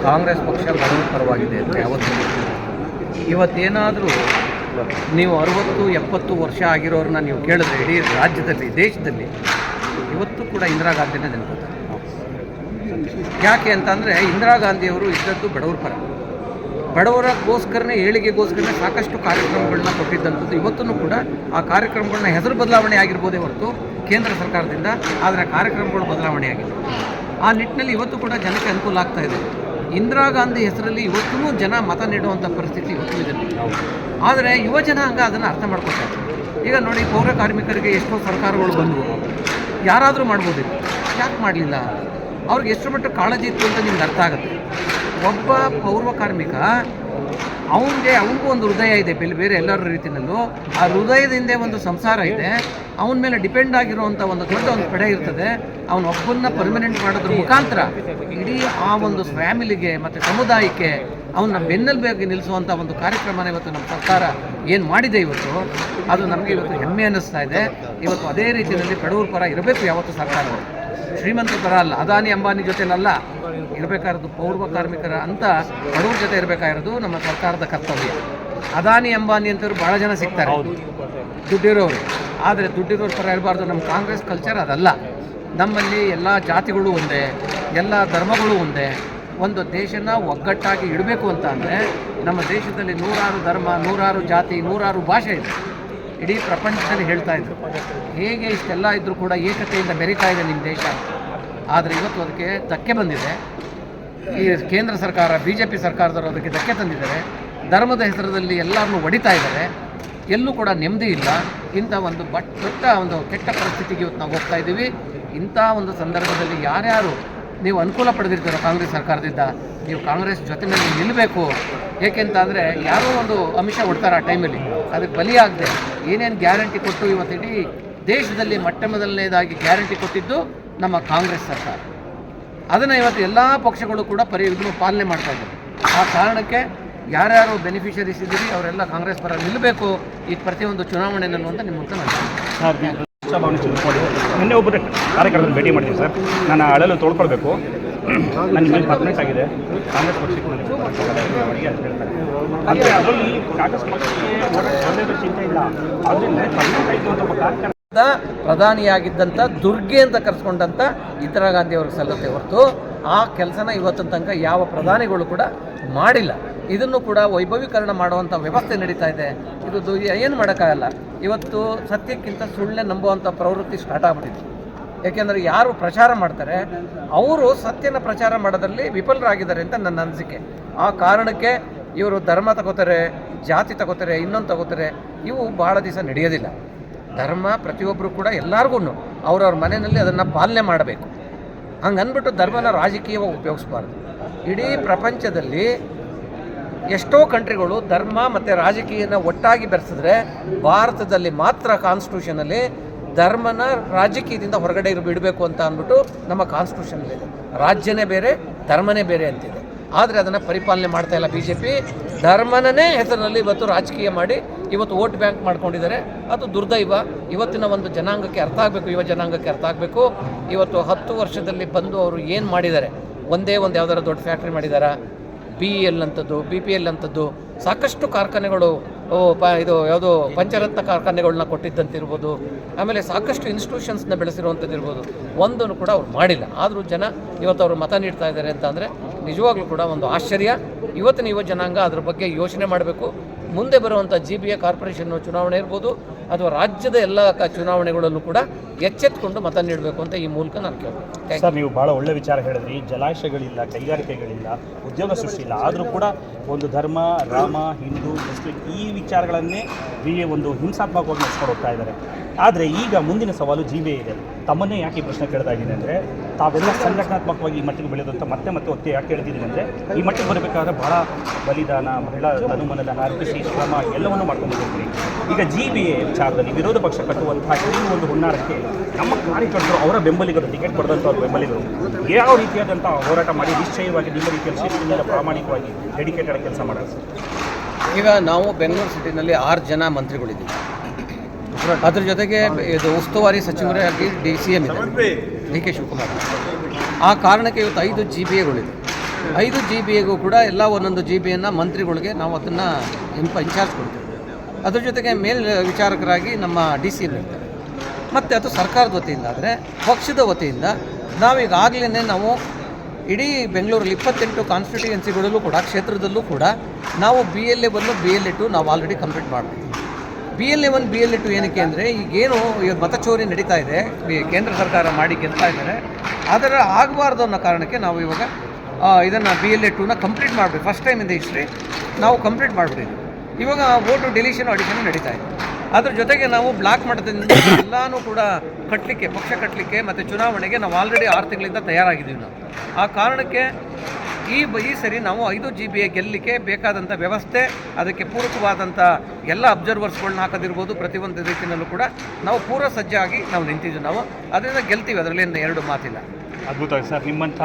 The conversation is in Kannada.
ಕಾಂಗ್ರೆಸ್ ಪಕ್ಷ ಬಡವರ ಪರವಾಗಿದೆ ಅಂತ ಯಾವತ್ತೂ ಇವತ್ತೇನಾದರೂ ನೀವು 60-70 ವರ್ಷ ಆಗಿರೋರನ್ನ ನೀವು ಕೇಳಿದ್ರೆ ಇಡೀ ರಾಜ್ಯದಲ್ಲಿ ದೇಶದಲ್ಲಿ ಇವತ್ತು ಕೂಡ ಇಂದಿರಾ ಗಾಂಧಿನೇ ನೆನಪುತ್ತಾರೆ. ಯಾಕೆ ಅಂತಂದರೆ ಇಂದಿರಾ ಗಾಂಧಿಯವರು ಇದ್ದದ್ದು ಬಡವರ ಪರ, ಬಡವರಗೋಸ್ಕರನೇ ಏಳಿಗೆಗೋಸ್ಕರನೇ ಸಾಕಷ್ಟು ಕಾರ್ಯಕ್ರಮಗಳನ್ನ ಕೊಟ್ಟಿದ್ದಂಥದ್ದು. ಇವತ್ತೂ ಕೂಡ ಆ ಕಾರ್ಯಕ್ರಮಗಳನ್ನ ಹೆಸರು ಬದಲಾವಣೆ ಆಗಿರ್ಬೋದೇ ಹೊರತು ಕೇಂದ್ರ ಸರ್ಕಾರದಿಂದ, ಆದರೆ ಕಾರ್ಯಕ್ರಮಗಳು ಬದಲಾವಣೆ ಆಗಿದೆ. ಆ ನಿಟ್ಟಿನಲ್ಲಿ ಇವತ್ತು ಕೂಡ ಜನಕ್ಕೆ ಅನುಕೂಲ ಆಗ್ತಾ ಇದೆ. ಇಂದಿರಾ ಗಾಂಧಿ ಹೆಸರಲ್ಲಿ ಇವತ್ತೂ ಜನ ಮತ ನೀಡುವಂಥ ಪರಿಸ್ಥಿತಿ ಇವತ್ತು ಇದೆ. ಆದರೆ ಯುವ ಜನಾಂಗ ಅದನ್ನು ಅರ್ಥ ಮಾಡ್ಕೊತಾರೆ. ಈಗ ನೋಡಿ, ಪೌರ ಕಾರ್ಮಿಕರಿಗೆ ಎಷ್ಟೋ ಸರ್ಕಾರಗಳು ಬಂದವು, ಯಾರಾದರೂ ಮಾಡ್ಬೋದಿತ್ತು, ಯಾಕೆ ಮಾಡಲಿಲ್ಲ? ಅವ್ರಿಗೆ ಎಷ್ಟು ಮಟ್ಟ ಕಾಳಜಿ ಇತ್ತು ಅಂತ ನಿಮ್ಗೆ ಅರ್ಥ ಆಗುತ್ತೆ. ಒಬ್ಬ ಪೌರ ಕಾರ್ಮಿಕ ಅವನಿಗೂ ಒಂದು ಹೃದಯ ಇದೆ, ಬೇರೆ ಎಲ್ಲರ ರೀತಿಯಲ್ಲೂ ಆ ಹೃದಯದಿಂದ ಒಂದು ಸಂಸಾರ ಇದೆ. ಅವನ ಮೇಲೆ ಡಿಪೆಂಡ್ ಆಗಿರುವಂಥ ಒಂದು ದೊಡ್ಡ ಒಂದು ಪಡೆ ಇರ್ತದೆ. ಅವನೊಬ್ಬನ್ನ ಪರ್ಮನೆಂಟ್ ಮಾಡೋದ್ರ ಮುಖಾಂತರ ಇಡೀ ಆ ಒಂದು ಫ್ಯಾಮಿಲಿಗೆ ಮತ್ತು ಸಮುದಾಯಕ್ಕೆ ಅವನ್ನ ಬೆನ್ನೆಲುಬಾಗಿ ನಿಲ್ಲಿಸುವಂಥ ಒಂದು ಕಾರ್ಯಕ್ರಮನ ಇವತ್ತು ನಮ್ಮ ಸರ್ಕಾರ ಏನು ಮಾಡಿದೆ ಇವತ್ತು, ಅದು ನಮಗೆ ಇವತ್ತು ಹೆಮ್ಮೆ ಅನ್ನಿಸ್ತಾ ಇದೆ. ಇವತ್ತು ಅದೇ ರೀತಿಯಲ್ಲಿ ಬಡವರ ಪರ ಇರಬೇಕು ಯಾವತ್ತು ಸರ್ಕಾರಗಳು, ಶ್ರೀಮಂತರ ಪರ ಅಲ್ಲ, ಅದಾನಿ ಅಂಬಾನಿ ಜೊತೆಲಲ್ಲ ಇರಬೇಕಾಗಿರೋದು. ಪೌರ ಕಾರ್ಮಿಕರ ಅಂತ ಬಡವರ ಜೊತೆ ಇರಬೇಕಾಗಿರೋದು ನಮ್ಮ ಸರ್ಕಾರದ ಕರ್ತವ್ಯ. ಅದಾನಿ ಅಂಬಾನಿ ಅಂತವ್ರು ಭಾಳ ಜನ ಸಿಗ್ತಾರೆ, ದುಡ್ಡಿರೋರು, ಆದರೆ ದುಡ್ಡಿರೋರ ಪರ ಇರಬಾರ್ದು. ನಮ್ಮ ಕಾಂಗ್ರೆಸ್ ಕಲ್ಚರ್ ಅದಲ್ಲ. ನಮ್ಮಲ್ಲಿ ಎಲ್ಲ ಜಾತಿಗಳು ಒಂದೇ, ಎಲ್ಲ ಧರ್ಮಗಳು ಒಂದೇ. ಒಂದು ದೇಶನ ಒಗ್ಗಟ್ಟಾಗಿ ಇಡಬೇಕು ಅಂತ ಅಂದರೆ ನಮ್ಮ ದೇಶದಲ್ಲಿ 100 ಧರ್ಮ, 100 ಜಾತಿ, 100 ಭಾಷೆ ಇದೆ. ಇಡೀ ಪ್ರಪಂಚದಲ್ಲಿ ಹೇಳ್ತಾ ಇದ್ರು, ಹೇಗೆ ಇಷ್ಟೆಲ್ಲ ಇದ್ದರೂ ಕೂಡ ಏಕತೆಯಿಂದ ಬೆರೀತಾ ಇದೆ ನಿಮ್ಮ ದೇಶ. ಆದರೆ ಇವತ್ತು ಅದಕ್ಕೆ ಧಕ್ಕೆ ಬಂದಿದೆ. ಈ ಕೇಂದ್ರ ಸರ್ಕಾರ, BJP ಸರ್ಕಾರದವರು ಅದಕ್ಕೆ ಧಕ್ಕೆ ತಂದಿದ್ದಾರೆ. ಧರ್ಮದ ಹೆಸರಲ್ಲಿ ಎಲ್ಲರನ್ನೂ ಹೊಡಿತಾ ಇದ್ದಾರೆ. ಎಲ್ಲೂ ಕೂಡ ನೆಮ್ಮದಿ ಇಲ್ಲ. ಇಂಥ ಒಂದು ದೊಡ್ಡ ಒಂದು ಕೆಟ್ಟ ಪರಿಸ್ಥಿತಿಗೆ ಇವತ್ತು ನಾವು ಹೋಗ್ತಾ ಇದ್ದೀವಿ. ಇಂಥ ಒಂದು ಸಂದರ್ಭದಲ್ಲಿ ಯಾರ್ಯಾರು ನೀವು ಅನುಕೂಲ ಪಡೆದಿರ್ತೀರೋ ಕಾಂಗ್ರೆಸ್ ಸರ್ಕಾರದಿಂದ, ನೀವು ಕಾಂಗ್ರೆಸ್ ಜೊತೆಯಲ್ಲಿ ನಿಲ್ಲಬೇಕು. ಏಕೆಂತಂದರೆ ಯಾರೋ ಒಂದು ಅಂಶ ಹೊಡ್ತಾರೆ ಆ ಟೈಮಲ್ಲಿ, ಅದಕ್ಕೆ ಬಲಿಯಾಗದೆ ಏನೇನು ಗ್ಯಾರಂಟಿ ಕೊಟ್ಟು ಇವತ್ತು ಇಡೀ ದೇಶದಲ್ಲಿ ಮೊದಲನೇದಾಗಿ ಗ್ಯಾರಂಟಿ ಕೊಟ್ಟಿದ್ದು ನಮ್ಮ ಕಾಂಗ್ರೆಸ್ ಸರ್ಕಾರ. ಅದನ್ನು ಇವತ್ತು ಎಲ್ಲ ಪಕ್ಷಗಳು ಕೂಡ ಪಾಲನೆ ಮಾಡ್ತಾ ಇದ್ದಾರೆ. ಆ ಕಾರಣಕ್ಕೆ ಯಾರ್ಯಾರು ಬೆನಿಫಿಷರೀಸ್ ಇದ್ದೀರಿ ಅವರೆಲ್ಲ ಕಾಂಗ್ರೆಸ್ ಪರ ನಿಲ್ಲಬೇಕು ಈ ಪ್ರತಿಯೊಂದು ಚುನಾವಣೆಯಲ್ಲೂ ಅಂತ ನಿಮ್ಮ ಮೂಲಕ ನಾನು ನಿನ್ನೆ ಒಬ್ಬರು ಕಾರ್ಯಕರ್ತರನ್ನು ಭೇಟಿ ಮಾಡ್ತೀನಿ ಸರ್. ನಾನು ಅಳಲು ತೋಳ್ಕೊಳ್ಬೇಕು, ನನ್ನ ಮೇಲೆ ಪರ್ಮನೆಂಟ್ ಆಗಿದೆ ಕಾಂಗ್ರೆಸ್ ಪಕ್ಷಕ್ಕೆ ಅಂದರೆ ಅದರಲ್ಲಿ ಕಾಂಗ್ರೆಸ್ ಪಕ್ಷಕ್ಕೆ ಒಳ್ಳೆಯದು ಚಿಂತೆ ಇಲ್ಲ. ಆದರೆ ಪರ್ಮನೆಂಟ್ ಆಯಿತು ಅಂತ ಒಬ್ಬ ಕಾರ್ಯಕರ್ತ ಪ್ರಧಾನಿಯಾಗಿದ್ದಂಥ ದುರ್ಗೆ ಅಂತ ಕರೆಸ್ಕೊಂಡಂಥ ಇಂದಿರಾ ಗಾಂಧಿ ಅವ್ರಿಗೆ ಸಲ್ಲತ್ತೆ ಹೊರತು ಆ ಕೆಲಸನ ಇವತ್ತಿನ ತನಕ ಯಾವ ಪ್ರಧಾನಿಗಳು ಕೂಡ ಮಾಡಿಲ್ಲ. ಇದನ್ನು ಕೂಡ ವೈಭವೀಕರಣ ಮಾಡುವಂಥ ವ್ಯವಸ್ಥೆ ನಡೀತಾ ಇದೆ. ಇದು ಏನು ಮಾಡೋಕ್ಕಾಗಲ್ಲ. ಇವತ್ತು ಸತ್ಯಕ್ಕಿಂತ ಸುಳ್ಳೇ ನಂಬುವಂಥ ಪ್ರವೃತ್ತಿ ಸ್ಟಾರ್ಟ್ ಆಗ್ಬಿಟ್ಟಿದೆ. ಏಕೆಂದರೆ ಯಾರು ಪ್ರಚಾರ ಮಾಡ್ತಾರೆ ಅವರು ಸತ್ಯನ ಪ್ರಚಾರ ಮಾಡೋದ್ರಲ್ಲಿ ವಿಫಲರಾಗಿದ್ದಾರೆ ಅಂತ ನನ್ನ ಅನಿಸಿಕೆ. ಆ ಕಾರಣಕ್ಕೆ ಇವರು ಧರ್ಮ ತಗೋತಾರೆ, ಜಾತಿ ತಗೋತಾರೆ, ಇನ್ನೊಂದು ತಗೋತಾರೆ. ಇವು ಭಾಳ ದಿವಸ ನಡೆಯೋದಿಲ್ಲ. ಧರ್ಮ ಪ್ರತಿಯೊಬ್ಬರು ಕೂಡ ಎಲ್ಲರಿಗೂ ಅವ್ರವ್ರ ಮನೆಯಲ್ಲಿ ಅದನ್ನು ಪಾಲನೆ ಮಾಡಬೇಕು. ಹಂಗೆ ಅಂದ್ಬಿಟ್ಟು ಧರ್ಮನ ರಾಜಕೀಯವಾಗಿ ಉಪಯೋಗಿಸ್ಬಾರ್ದು. ಇಡೀ ಪ್ರಪಂಚದಲ್ಲಿ ಎಷ್ಟೋ ಕಂಟ್ರಿಗಳು ಧರ್ಮ ಮತ್ತು ರಾಜಕೀಯನ ಒಟ್ಟಾಗಿ ಬೆರೆಸಿದ್ರೆ ಭಾರತದಲ್ಲಿ ಮಾತ್ರ ಕಾನ್ಸ್ಟಿಟ್ಯೂಷನಲ್ಲಿ ಧರ್ಮನ ರಾಜಕೀಯದಿಂದ ಹೊರಗಡೆ ಬಿಡಬೇಕು ಅಂತ ಅಂದ್ಬಿಟ್ಟು ನಮ್ಮ ಕಾನ್ಸ್ಟಿಟ್ಯೂಷನಲ್ಲಿದೆ. ರಾಜ್ಯನೇ ಬೇರೆ, ಧರ್ಮನೇ ಬೇರೆ ಅಂತಿದೆ. ಆದರೆ ಅದನ್ನು ಪರಿಪಾಲನೆ ಮಾಡ್ತಾ ಇಲ್ಲ BJP. ಧರ್ಮನೇ ಹೆಸರಿನಲ್ಲಿ ಇವತ್ತು ರಾಜಕೀಯ ಮಾಡಿ ಇವತ್ತು ವೋಟ್ ಬ್ಯಾಂಕ್ ಮಾಡ್ಕೊಂಡಿದ್ದಾರೆ. ಅದು ದುರ್ದೈವ. ಇವತ್ತಿನ ಒಂದು ಜನಾಂಗಕ್ಕೆ ಅರ್ಥ ಆಗಬೇಕು, ಯುವ ಜನಾಂಗಕ್ಕೆ ಅರ್ಥ ಆಗಬೇಕು. ಇವತ್ತು 10 ವರ್ಷದಲ್ಲಿ ಬಂದು ಅವರು ಏನು ಮಾಡಿದ್ದಾರೆ? ಒಂದೇ ಒಂದು ಯಾವ್ದಾರು ದೊಡ್ಡ ಫ್ಯಾಕ್ಟ್ರಿ ಮಾಡಿದಾರಾ? BEL ಅಂಥದ್ದು, BPL ಅಂಥದ್ದು ಸಾಕಷ್ಟು ಕಾರ್ಖಾನೆಗಳು, ಇದು ಯಾವುದೋ ಪಂಚರತ್ನ ಕಾರ್ಖಾನೆಗಳನ್ನ ಕೊಟ್ಟಿದ್ದಂತಿರ್ಬೋದು, ಆಮೇಲೆ ಸಾಕಷ್ಟು ಇನ್ಸ್ಟಿಟ್ಯೂಷನ್ಸ್ನ ಬೆಳೆಸಿರುವಂಥದ್ದು ಇರ್ಬೋದು. ಒಂದನ್ನು ಕೂಡ ಅವ್ರು ಮಾಡಿಲ್ಲ. ಆದರೂ ಜನ ಇವತ್ತು ಅವರು ಮತ ನೀಡ್ತಾ ಇದ್ದಾರೆ ಅಂತ ಅಂದರೆ ನಿಜವಾಗ್ಲೂ ಕೂಡ ಒಂದು ಆಶ್ಚರ್ಯ. ಇವತ್ತಿನ ಯುವ ಜನಾಂಗ ಅದ್ರ ಬಗ್ಗೆ ಯೋಚನೆ ಮಾಡಬೇಕು. ಮುಂದೆ ಬರುವಂಥ GBA ಕಾರ್ಪೊರೇಷನ್ ಚುನಾವಣೆ ಇರ್ಬೋದು ಅಥವಾ ರಾಜ್ಯದ ಎಲ್ಲ ಚುನಾವಣೆಗಳಲ್ಲೂ ಕೂಡ ಎಚ್ಚೆತ್ತುಕೊಂಡು ಮತ ನೀಡಬೇಕು ಅಂತ ಈ ಮೂಲಕ ನಾನು ಕೇಳ್ತೀನಿ. ಸರ್, ನೀವು ಭಾಳ ಒಳ್ಳೆ ವಿಚಾರ ಹೇಳಿದ್ರಿ. ಜಲಾಶಯಗಳಿಲ್ಲ, ಕೈಗಾರಿಕೆಗಳಿಲ್ಲ, ಉದ್ಯೋಗ ಸೃಷ್ಟಿ ಇಲ್ಲ. ಆದರೂ ಕೂಡ ಒಂದು ಧರ್ಮ, ರಾಮ, ಹಿಂದೂ, ಮುಸ್ಲಿಂ ಈ ವಿಚಾರಗಳನ್ನೇ ಒಂದು ಹಿಂಸಾತ್ಮಕವಾಗಿ ನಡೆಸ್ಕೊಂಡು ಹೋಗ್ತಾ ಇದ್ದಾರೆ. ಆದರೆ ಈಗ ಮುಂದಿನ ಸವಾಲು GBA ಇದೆ. ತಮ್ಮನ್ನೇ ಯಾಕೆ ಈ ಪ್ರಶ್ನೆ ಕೇಳ್ತಾ ಇದ್ದೀನಿ ಅಂದರೆ, ತಾವೆಲ್ಲ ಸಂಘಟನಾತ್ಮಕವಾಗಿ ಈ ಮಟ್ಟಿಗೆ ಬೆಳೆದಂಥ ಮತ್ತೆ ಒತ್ತೆ ಯಾಕೆ ಹೇಳ್ತಿದ್ದೀನಿ ಅಂದರೆ, ಈ ಮಟ್ಟಿಗೆ ಬರಬೇಕಾದ್ರೆ ಭಾಳ ಬಲಿದಾನ, ಮಹಿಳಾ ತನುಮನದಾನ, ಅರ್ಪಿಸಿ ಶ್ರಮ ಎಲ್ಲವನ್ನೂ ಮಾಡ್ಕೊಂಡು ಹೋಗ್ತೀವಿ. ಈಗ GBA ವಿಚಾರದಲ್ಲಿ ವಿರೋಧ ಪಕ್ಷ ಕಟ್ಟುವಂತಹ ಈ ಒಂದು ಹುನ್ನಾರಕ್ಕೆ ನಮ್ಮ ಕಾರ್ಯಕರ್ತರು, ಅವರ ಬೆಂಬಲಿಗರು, ಟಿಕೆಟ್ ಪಡೆದಂಥವ್ರ ಬೆಂಬಲಿಗರು ಯಾವ ರೀತಿಯಾದಂಥ ಹೋರಾಟ ಮಾಡಿ ನಿಶ್ಚಯವಾಗಿ ನಿಮ್ಮ ರೀತಿಯಲ್ಲಿ ಶಿಸ್ತಿನಿಂದ ಪ್ರಾಮಾಣಿಕವಾಗಿ ಡೆಡಿಕೇಟೆಡ್ ಕೆಲಸ ಮಾಡೋದು? ಈಗ ನಾವು ಬೆಂಗಳೂರು ಸಿಟಿನಲ್ಲಿ 6 ಜನ ಮಂತ್ರಿಗಳಿದ್ದೀವಿ. ಅದ್ರ ಜೊತೆಗೆ ಇದು ಉಸ್ತುವಾರಿ ಸಚಿವರಾಗಿ CM ಇದೆ DK ಶಿವಕುಮಾರ್. ಆ ಕಾರಣಕ್ಕೆ ಇವತ್ತು 5 GBAಗಳಿದೆ. 5 GBಗೂ ಕೂಡ ಎಲ್ಲ ಒಂದೊಂದು GB ಮಂತ್ರಿಗಳಿಗೆ ನಾವು ಅದನ್ನು ಇನ್ಚಾರ್ಜ್ ಕೊಡ್ತೀವಿ. ಅದ್ರ ಜೊತೆಗೆ ವಿಚಾರಕರಾಗಿ ನಮ್ಮ DC ಇರ್ತಾರೆ. ಮತ್ತು ಅದು ಸರ್ಕಾರದ ವತಿಯಿಂದ ಆದರೆ ಪಕ್ಷದ ವತಿಯಿಂದ ನಾವೀಗಾಗಲೇ ನಾವು ಇಡೀ ಬೆಂಗಳೂರಲ್ಲಿ 28 ಕಾನ್ಸ್ಟಿಟ್ಯೂಯೆನ್ಸಿಗಳಲ್ಲೂ ಕೂಡ ಕ್ಷೇತ್ರದಲ್ಲೂ ಕೂಡ ನಾವು BLA1 BLA2 ನಾವು ಆಲ್ರೆಡಿ ಕಂಪ್ಲೀಟ್ ಮಾಡ್ತೀವಿ. BLA1 BLA2 ಏನಕ್ಕೆ ಅಂದರೆ ಈಗೇನು ಮತಚೋರಿ ನಡೀತಾ ಇದೆ, ಕೇಂದ್ರ ಸರ್ಕಾರ ಮಾಡಿ ಗೆಲ್ತಾ ಇದ್ದಾರೆ, ಅದರ ಆಗಬಾರ್ದು ಅನ್ನೋ ಕಾರಣಕ್ಕೆ ನಾವು ಇವಾಗ ಇದನ್ನು BLA2 ಕಂಪ್ಲೀಟ್ ಮಾಡಬೇಕು. First time in the history ನಾವು ಕಂಪ್ಲೀಟ್ ಮಾಡಿಬಿಟ್ಟಿದ್ದೀವಿ. ಇವಾಗ ವೋಟು ಡಿಲೀಷನ್ ಆಡಿಷನ್ ನಡೀತಾ ಇದೆ. ಅದ್ರ ಜೊತೆಗೆ ನಾವು ಬ್ಲಾಕ್ ಮಟ್ಟದಿಂದ ಎಲ್ಲನೂ ಕೂಡ ಪಕ್ಷ ಕಟ್ಟಲಿಕ್ಕೆ ಮತ್ತು ಚುನಾವಣೆಗೆ ನಾವು ಆಲ್ರೆಡಿ 6 ತಿಂಗಳಿಂದ ತಯಾರಾಗಿದ್ದೀವಿ. ನಾವು ಆ ಕಾರಣಕ್ಕೆ ಈ ಸರಿ ನಾವು 5 GB ಗೆಲ್ಲಲಿಕ್ಕೆ ಬೇಕಾದಂಥ ವ್ಯವಸ್ಥೆ, ಅದಕ್ಕೆ ಪೂರಕವಾದಂಥ ಎಲ್ಲ ಅಬ್ಸರ್ವರ್ಸ್ಗಳನ್ನ ಹಾಕೋದಿರ್ಬೋದು, ಪ್ರತಿಯೊಂದು ರೀತಿಯಲ್ಲೂ ಕೂಡ ನಾವು ಪೂರ್ವ ಸಜ್ಜಾಗಿ ನಾವು ನಿಂತಿದ್ದೀವಿ. ನಾವು ಅದರಿಂದ ಗೆಲ್ತೀವಿ, ಅದರಲ್ಲಿ 2 ಮಾತಿಲ್ಲ. ಅದ್ಭುತ ಸರ್. ನಿಮ್ಮಂಥ